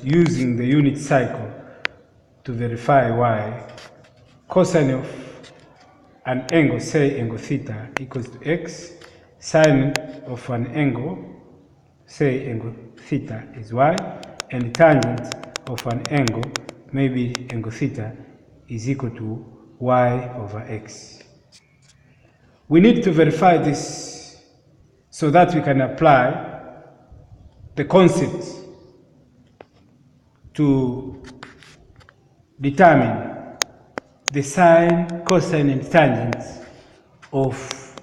using the unit cycle to verify y, cosine of an angle, say angle theta, equals to x, sine of an angle, say angle theta, is y, and tangent of an angle, maybe angle theta, is equal to y over x. We need to verify this so that we can apply the concept to determine the sine, cosine, and tangents of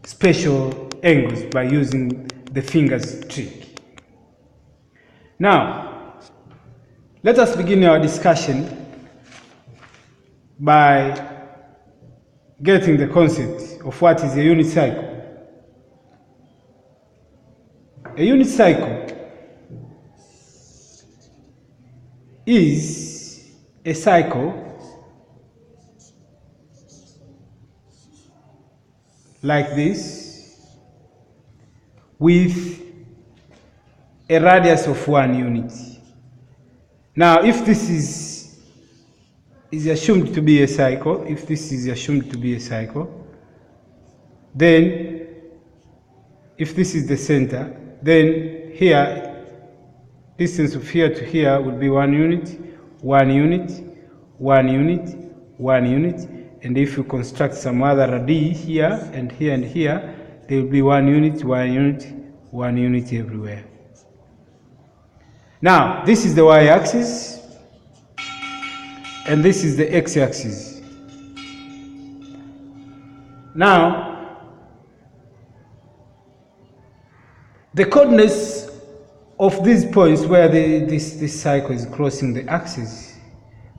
special angles by using the fingers trick. Now, let us begin our discussion by getting the concept of what is a unit cycle. A unit cycle is a cycle like this with a radius of 1 unit. Now, if this is assumed to be a cycle, then if this is the center, then here, distance of here to here would be 1 unit, 1 unit, 1 unit, 1 unit, and if you construct some other radii here and here and here, there will be 1 unit, 1 unit, 1 unit everywhere. Now, this is the y-axis, and this is the x-axis. Now, the coordinates of these points where this cycle is crossing the axis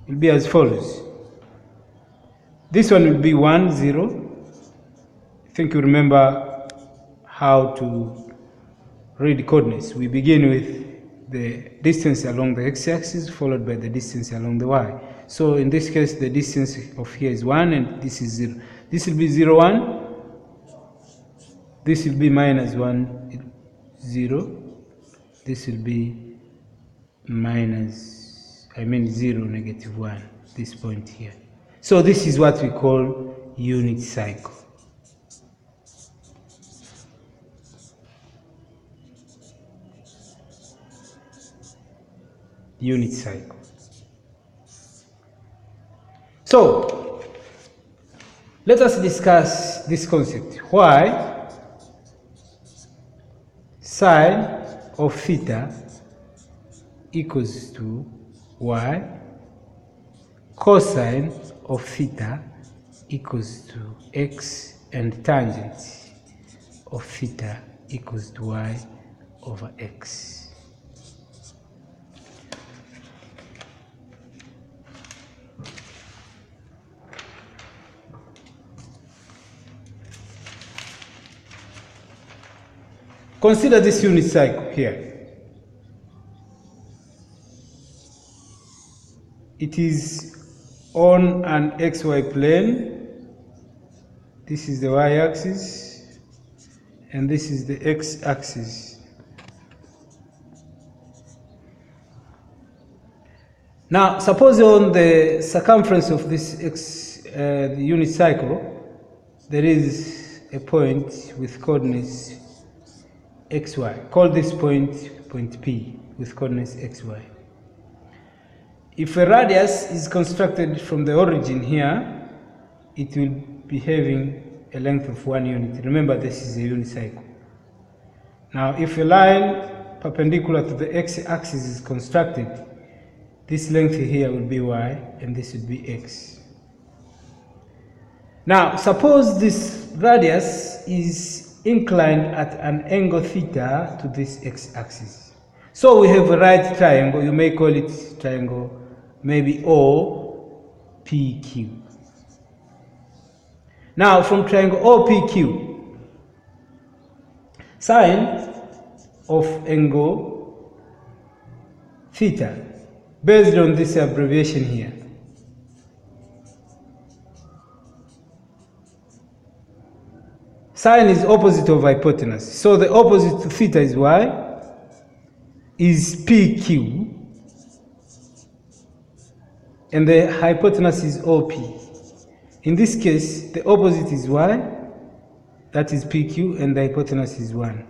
will be as follows. This one will be 1, 0. I think you remember how to read coordinates. We begin with the distance along the x-axis followed by the distance along the y. So in this case, the distance of here is 1 and this is 0. This will be 0, 1. This will be minus 1, 0. This will be zero, negative 1, this point here. So this is what we call unit cycle. Unit cycle. So let us discuss this concept. Why sine of theta equals to y, cosine of theta equals to x, and tangent of theta equals to y over x. Consider this unit cycle here. It is on an xy plane. This is the y-axis, and this is the x-axis. Now, suppose on the circumference of this the unit cycle, there is a point with coordinates xy. Call this point P with coordinates xy. If a radius is constructed from the origin here, it will be having a length of 1 unit. Remember, this is a unit cycle. Now, if a line perpendicular to the x-axis is constructed, this length here will be y, and this will be x. Now, suppose this radius is inclined at an angle theta to this x-axis. So we have a right triangle. You may call it triangle maybe OPQ. Now, from triangle OPQ, sine of angle theta, based on this abbreviation here, sine is opposite of hypotenuse. So the opposite to theta is y, is PQ. and the hypotenuse is OP. In this case, the opposite is y, that is PQ, and the hypotenuse is 1.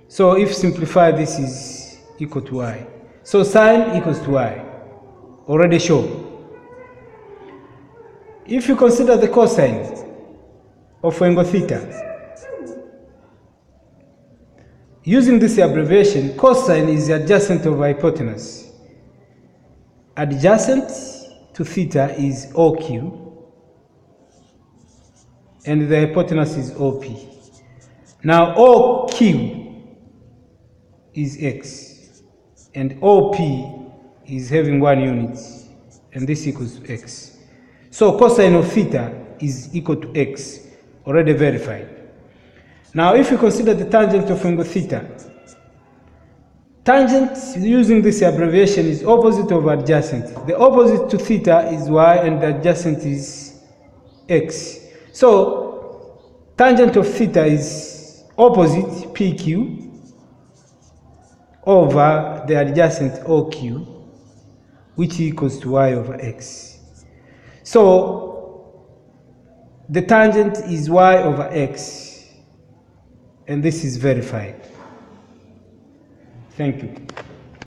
So if simplified, this is equal to y. So sine equals to y, already shown. If you consider the cosine of angle theta, using this abbreviation, cosine is adjacent of hypotenuse. Adjacent to theta is OQ, and the hypotenuse is OP. Now OQ is x, and OP is having 1 unit, and this equals to x. So cosine of theta is equal to x, already verified. Now if you consider the tangent of angle theta, tangent using this abbreviation is opposite of adjacent. The opposite to theta is y, and the adjacent is x. So tangent of theta is opposite PQ over the adjacent OQ, which equals to y over x. So the tangent is y over x, and this is verified. Thank you.